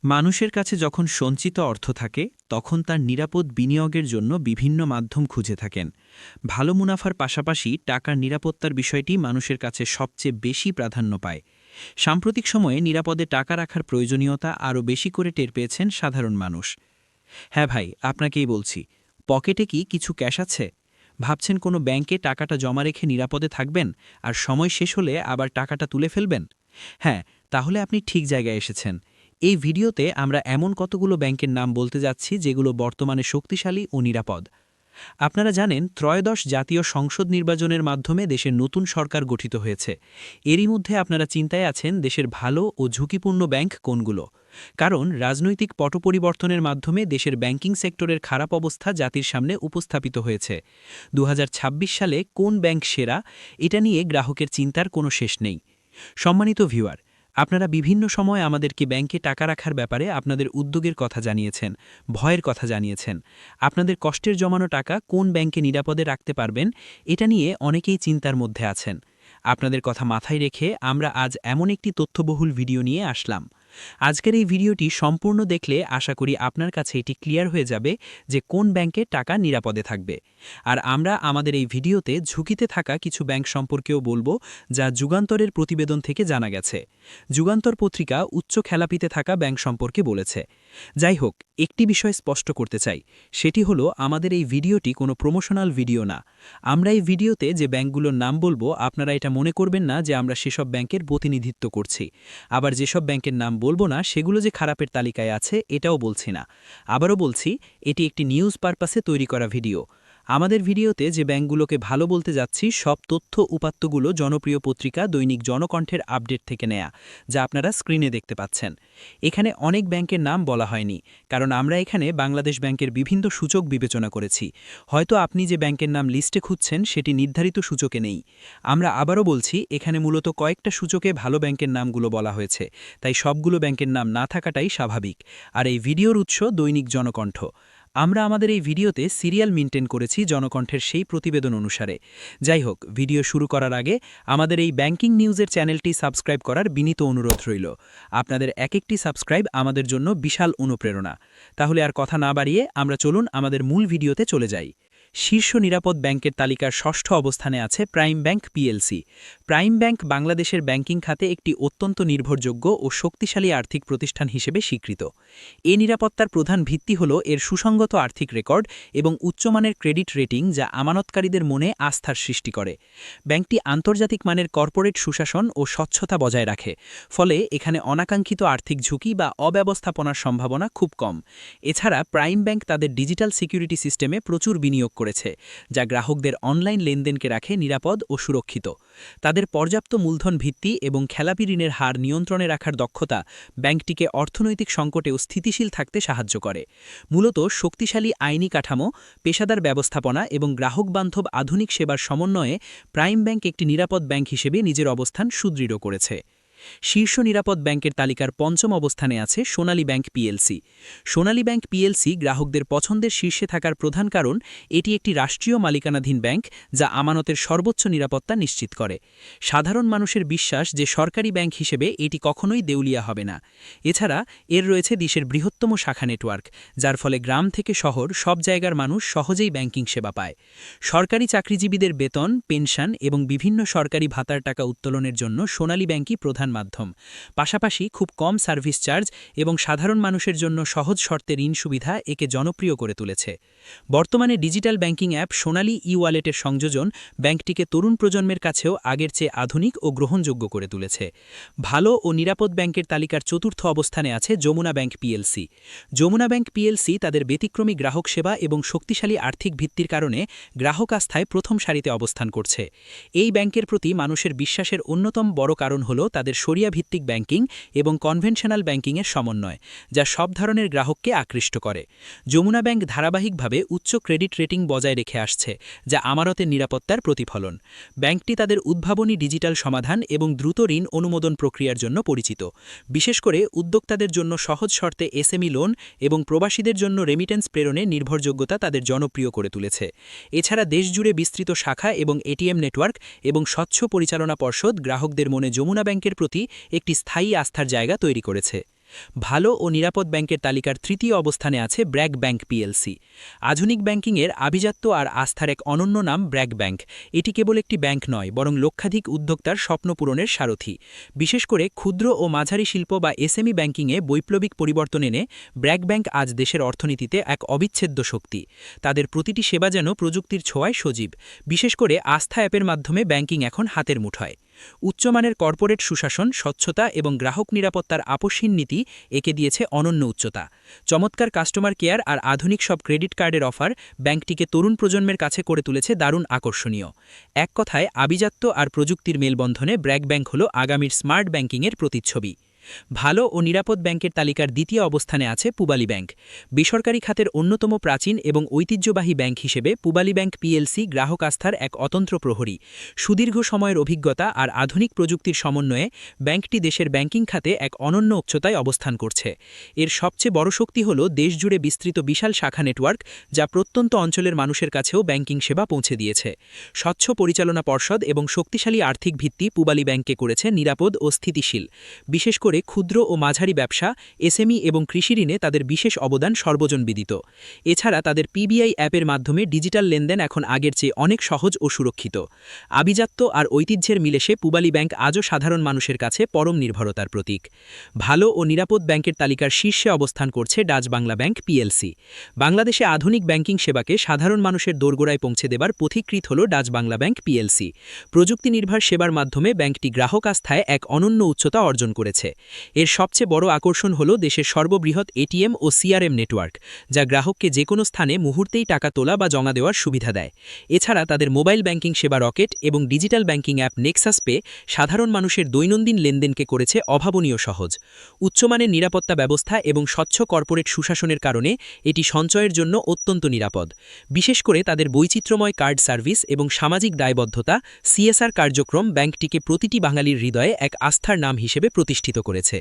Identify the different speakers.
Speaker 1: মানুষের কাছে যখন সঞ্চিত অর্থ থাকে তখন তার নিরাপদ বিনিয়োগের জন্য বিভিন্ন মাধ্যম খুঁজে থাকেন। ভালো মুনাফার পাশাপাশি টাকার নিরাপত্তার বিষয়টি মানুষের কাছে সবচেয়ে বেশি প্রাধান্য পায়। সাম্প্রতিক সময়ে নিরাপদে টাকা রাখার প্রয়োজনীয়তা আরও বেশি করে টের পেয়েছেন সাধারণ মানুষ। হ্যাঁ ভাই, আপনাকেই বলছি। পকেটে কি কিছু ক্যাশ আছে? ভাবছেন কোনো ব্যাংকে টাকাটা জমা রেখে নিরাপদে থাকবেন আর সময় শেষ হলে আবার টাকাটা তুলে ফেলবেন? হ্যাঁ, তাহলে আপনি ঠিক জায়গায় এসেছেন। এই ভিডিওতে আমরা এমন কতগুলো ব্যাংকের নাম বলতে যাচ্ছি যেগুলো বর্তমানে শক্তিশালী ও নিরাপদ। আপনারা জানেন, ত্রয়োদশ জাতীয় সংসদ নির্বাচনের মাধ্যমে দেশের নতুন সরকার গঠিত হয়েছে। এরই মধ্যে আপনারা চিন্তায় আছেন দেশের ভালো ও ঝুঁকিপূর্ণ ব্যাংক কোনগুলো। কারণ রাজনৈতিক পট পরিবর্তনের মাধ্যমে দেশের ব্যাংকিং সেক্টরের খারাপ অবস্থা জাতির সামনে উপস্থাপিত হয়েছে। ২০২৬ সালে কোন ব্যাংক সেরা, এটা নিয়ে গ্রাহকের চিন্তার কোনো শেষ নেই। সম্মানিত ভিউয়ার, আপনারা বিভিন্ন সময় আমাদেরকে ব্যাংকে টাকা রাখার ব্যাপারে আপনাদের উদ্যোগের কথা জানিয়েছেন, ভয়ের কথা জানিয়েছেন। আপনাদের কষ্টের জমানো টাকা কোন ব্যাংকে নিরাপদে রাখতে পারবেন, এটা নিয়ে অনেকেই চিন্তার মধ্যে আছেন। আপনাদের কথা মাথায় রেখে আমরা আজ এমন একটি তথ্যবহুল ভিডিও নিয়ে আসলাম। আজকের এই ভিডিওটি সম্পূর্ণ দেখলে আশা করি আপনার কাছে এটি ক্লিয়ার হয়ে যাবে যে কোন ব্যাংকে টাকা নিরাপদে থাকবে। আর আমরা আমাদের এই ভিডিওতে ঝুঁকিতে থাকা কিছু ব্যাংক সম্পর্কেও বলবো, যা যুগান্তরের প্রতিবেদন থেকে জানা গেছে। যুগান্তর পত্রিকা উচ্চ খেলাপিতে থাকা ব্যাংক সম্পর্কে বলেছে। যাই হোক, একটি বিষয় স্পষ্ট করতে চাই, সেটি হলো আমাদের এই ভিডিওটি কোনো প্রমোশনাল ভিডিও না। আমরা এই ভিডিওতে যে ব্যাংকগুলোর নাম বলবো, আপনারা এটা মনে করবেন না যে আমরা সেসব ব্যাংকের প্রতিনিধিত্ব করছি। আবার যেসব ব্যাংকের নাম বলবো না সেগুলো যে খারাপের তালিকায় আছে এটাও বলছি না। আবারও বলছি, এটি একটি নিউজ পারপাসে তৈরি করা ভিডিও। আমাদের ভিডিওতে যে ব্যাংকগুলোকে ভালো বলতে যাচ্ছি, সব তথ্য উপাত্তগুলো জনপ্রিয় পত্রিকা দৈনিক জনকণ্ঠের আপডেট থেকে নেয়া, যা আপনারা স্ক্রিনে দেখতে পাচ্ছেন। এখানে অনেক ব্যাংকের নাম বলা হয়নি, কারণ আমরা এখানে বাংলাদেশ ব্যাংকের বিভিন্ন সূচক বিবেচনা করেছি। হয়তো আপনি যে ব্যাংকের নাম লিস্টে খুঁজছেন সেটি নির্ধারিত সূচকে নেই। আমরা আবারও বলছি, এখানে মূলত কয়েকটা সূচকে ভালো ব্যাংকের নামগুলো বলা হয়েছে, তাই সবগুলো ব্যাংকের নাম না থাকাটাই স্বাভাবিক। আর এই ভিডিওর উৎস দৈনিক জনকণ্ঠ। আমরা আমাদের এই ভিডিওতে সিরিয়াল মেনটেন করেছি জনকণ্ঠের সেই প্রতিবেদন অনুসারে। যাই হোক, ভিডিও শুরু করার আগে আমাদের এই ব্যাংকিং নিউজের চ্যানেলটি সাবস্ক্রাইব করার বিনীত অনুরোধ রইল। আপনাদের এক একটি সাবস্ক্রাইব আমাদের জন্য বিশাল অনুপ্রেরণা। তাহলে আর কথা না বাড়িয়ে আমরা চলুন আমাদের মূল ভিডিওতে চলে যাই। শীর্ষ নিরাপদ ব্যাংকের তালিকার ষষ্ঠ অবস্থানে আছে prime bank PLC. Prime bank বাংলাদেশের ব্যাংকিং খাতে একটি অত্যন্ত নির্ভরযোগ্য ও শক্তিশালী আর্থিক প্রতিষ্ঠান হিসেবে স্বীকৃত। এ নিরাপত্তার প্রধান ভিত্তি হল এর সুসংগত আর্থিক রেকর্ড এবং উচ্চমানের ক্রেডিট রেটিং, যা আমানতকারীদের মনে আস্থার সৃষ্টি করে। ব্যাংকটি আন্তর্জাতিক মানের কর্পোরেট সুশাসন ও স্বচ্ছতা বজায় রাখে, ফলে এখানে অনাকাঙ্ক্ষিত আর্থিক ঝুঁকি বা অব্যবস্থাপনার সম্ভাবনা খুব কম। এছাড়া প্রাইম ব্যাংক তাদের ডিজিটাল সিকিউরিটি সিস্টেমে প্রচুর বিনিয়োগ করেছে, যা গ্রাহকদের অনলাইন লেনদেনকে রাখে নিরাপদ ও সুরক্ষিত। তাদের পর্যাপ্ত মূলধন ভিত্তি এবং খেলাপি ঋণের হার নিয়ন্ত্রণে রাখার দক্ষতা ব্যাংকটিকে অর্থনৈতিক সংকটেও স্থিতিশীল থাকতে সাহায্য করে। মূলত শক্তিশালী আইনি কাঠামো, পেশাদার ব্যবস্থাপনা এবং গ্রাহকবান্ধব আধুনিক সেবার সমন্বয়ে প্রাইম ব্যাংক একটি নিরাপদ ব্যাংক হিসেবে নিজের অবস্থান সুদৃঢ় করেছে। শীর্ষ নিরাপদ ব্যাংকের তালিকার পঞ্চম অবস্থানে আছে সোনালী ব্যাংক পিএলসি। সোনালী ব্যাংক পিএলসি গ্রাহকদের পছন্দের শীর্ষে থাকার প্রধান কারণ এটি একটি রাষ্ট্রীয় মালিকানাধীন ব্যাংক, যা আমানতের সর্বোচ্চ নিরাপত্তা নিশ্চিত করে। সাধারণ মানুষের বিশ্বাস যে সরকারি ব্যাংক হিসেবে এটি কখনোই দেউলিয়া হবে না। এছাড়া এর রয়েছে দেশের বৃহত্তম শাখা নেটওয়ার্ক, যার ফলে গ্রাম থেকে শহর সব জায়গার মানুষ সহজেই ব্যাংকিং সেবা পায়। সরকারি চাকরিজীবীদের বেতন, পেনশন এবং বিভিন্ন সরকারি ভাতার টাকা উত্তোলনের জন্য সোনালী ব্যাংকই প্রধান মাধ্যম। পাশাপাশি খুব কম সার্ভিস চার্জ এবং সাধারণ মানুষের জন্য সহজ শর্তে ঋণ সুবিধা একে জনপ্রিয় করে তুলেছে। বর্তমানে ডিজিটাল ব্যাংকিং অ্যাপ সোনালী ই-ওয়ালেটের সংযোজন ব্যাংকটিকে তরুণ প্রজন্মের কাছেও আগের চেয়ে আধুনিক ও গ্রহণযোগ্য করে তুলেছে। ভালো ও নিরাপদ ব্যাংকের তালিকার চতুর্থ অবস্থানে আছে Jamuna bank PLC. Jamuna bank PLC তাদের ব্যতিক্রমী গ্রাহক সেবা এবং শক্তিশালী আর্থিক ভিত্তির কারণে গ্রাহক আস্থায় প্রথম সারিতে অবস্থান করছে। এই ব্যাংকের প্রতি মানুষের বিশ্বাসের অন্যতম বড় কারণ হল তাদের শরিয়া ভিত্তিক ব্যাংকিং এবং কনভেনশনাল ব্যাংকিংয়ের সমন্বয়, যা সব ধরনের গ্রাহককে আকৃষ্ট করে। যমুনা ব্যাংক ধারাবাহিকভাবে উচ্চ ক্রেডিট রেটিং বজায় রেখে আসছে, যা আমানতের নিরাপত্তার প্রতিফলন। ব্যাংকটি তাদের উদ্ভাবনী ডিজিটাল সমাধান এবং দ্রুত ঋণ অনুমোদন প্রক্রিয়ার জন্য পরিচিত। বিশেষ করে উদ্যোক্তাদের জন্য সহজ শর্তে এসএমই লোন এবং প্রবাসীদের জন্য রেমিটেন্স প্রেরণে নির্ভরযোগ্যতা তাদের জনপ্রিয় করে তুলেছে। এছাড়া দেশজুড়ে বিস্তৃত শাখা এবং এটিএম নেটওয়ার্ক এবং স্বচ্ছ পরিচালনা পর্ষদ গ্রাহকদের মনে যমুনা ব্যাংকের প্রতি একটি স্থায়ী আস্থার জায়গা তৈরি করেছে। ভালো ও নিরাপদ ব্যাংকের তালিকার তৃতীয় অবস্থানে আছে ব্র্যাক ব্যাংক পিএলসি। আধুনিক ব্যাংকিংয়ের আভিজাত্য আর আস্থার এক অনন্য নাম ব্র্যাক ব্যাংক। এটি কেবল একটি ব্যাংক নয়, বরং লক্ষাধিক উদ্যোক্তার স্বপ্ন পূরণের সারথি। বিশেষ করে ক্ষুদ্র ও মাঝারি শিল্প বা এসএমই ব্যাংকিংয়ে বৈপ্লবিক পরিবর্তন এনে ব্র্যাক ব্যাংক আজ দেশের অর্থনীতিতে এক অবিচ্ছেদ্য শক্তি। তাদের প্রতিটি সেবা যেন প্রযুক্তির ছোঁয়ায় সজীব। বিশেষ করে আস্থা অ্যাপের মাধ্যমে ব্যাংকিং এখন হাতের মুঠোয়। উচ্চমানের কর্পোরেট সুশাসন, স্বচ্ছতা এবং গ্রাহক নিরাপত্তার আপসহীন নীতি একে দিয়েছে অনন্য উচ্চতা। চমৎকার কাস্টমার কেয়ার আর আধুনিক সব ক্রেডিট কার্ডের অফার ব্যাংকটিকে তরুণ প্রজন্মের কাছে করে তুলেছে দারুণ আকর্ষণীয়। এক কথায় আভিজাত্য আর প্রযুক্তির মেলবন্ধনে ব্র্যাক ব্যাংক হল আগামীর স্মার্ট ব্যাংকিংয়ের প্রতিচ্ছবি। ভালো ও নিরাপদ ব্যাংকের তালিকার দ্বিতীয় অবস্থানে আছে পূবালী ব্যাংক। বেসরকারি খাতের অন্যতম প্রাচীন এবং ঐতিহ্যবাহী ব্যাংক হিসেবে পূবালী ব্যাংক পিএলসি গ্রাহক আস্থার এক অতন্ত্র প্রহরী। সুদীর্ঘ সময়ের অভিজ্ঞতা আর আধুনিক প্রযুক্তির সমন্বয়ে ব্যাংকটি দেশের ব্যাংকিং খাতে এক অনন্য উচ্চতায় অবস্থান করছে। এর সবচেয়ে বড় শক্তি হল দেশজুড়ে বিস্তৃত বিশাল শাখা নেটওয়ার্ক, যা প্রত্যন্ত অঞ্চলের মানুষের কাছেও ব্যাংকিং সেবা পৌঁছে দিয়েছে। স্বচ্ছ পরিচালনা পর্ষদ এবং শক্তিশালী আর্থিক ভিত্তি পূবালী ব্যাংককে করেছে নিরাপদ ও স্থিতিশীল। বিশেষ করে ক্ষুদ্র ও মাঝারি ব্যবসা, এসএমই এবং কৃষিঋণে তাদের বিশেষ অবদান সর্বজনবিদিত। এছাড়া তাদের পিবিআই অ্যাপের মাধ্যমে ডিজিটাল লেনদেন এখন আগের চেয়ে অনেক সহজ ও সুরক্ষিত। আভিজাত্য আর ঐতিহ্যের মিলেশে পূবালী ব্যাংক আজও সাধারণ মানুষের কাছে পরম নির্ভরতার প্রতীক। ভালো ও নিরাপদ ব্যাংকের তালিকার শীর্ষে অবস্থান করছে ডাচ বাংলা ব্যাংক পিএলসি। বাংলাদেশে আধুনিক ব্যাংকিং সেবাকে সাধারণ মানুষের দোরগোড়ায় পৌঁছে দেবার পথিকৃৎ হল ডাচ বাংলা ব্যাংক পিএলসি। প্রযুক্তি নির্ভর সেবার মাধ্যমে ব্যাংকটি গ্রাহক আস্থায় এক অনন্য উচ্চতা অর্জন করেছে। এর সবচেয়ে বড় আকর্ষণ হল দেশের সর্ববৃহৎ এটিএম ও সিআরএম নেটওয়ার্ক, যা গ্রাহককে যে কোনো স্থানে মুহূর্তেই টাকা তোলা বা জমা দেওয়ার সুবিধা দেয়। এছাড়া তাদের মোবাইল ব্যাংকিং সেবা রকেট এবং digital banking app Nexus pay সাধারণ মানুষের দৈনন্দিন লেনদেনকে করেছে অভাবনীয় সহজ। উচ্চমানের নিরাপত্তা ব্যবস্থা এবং স্বচ্ছ কর্পোরেট সুশাসনের কারণে এটি সঞ্চয়ের জন্য অত্যন্ত নিরাপদ। বিশেষ করে তাদের বৈচিত্র্যময় কার্ড সার্ভিস এবং সামাজিক দায়বদ্ধতা সিএসআর কার্যক্রম ব্যাংকটিকে প্রতিটি বাঙালির হৃদয়ে এক আস্থার নাম হিসেবে প্রতিষ্ঠিত করেছে।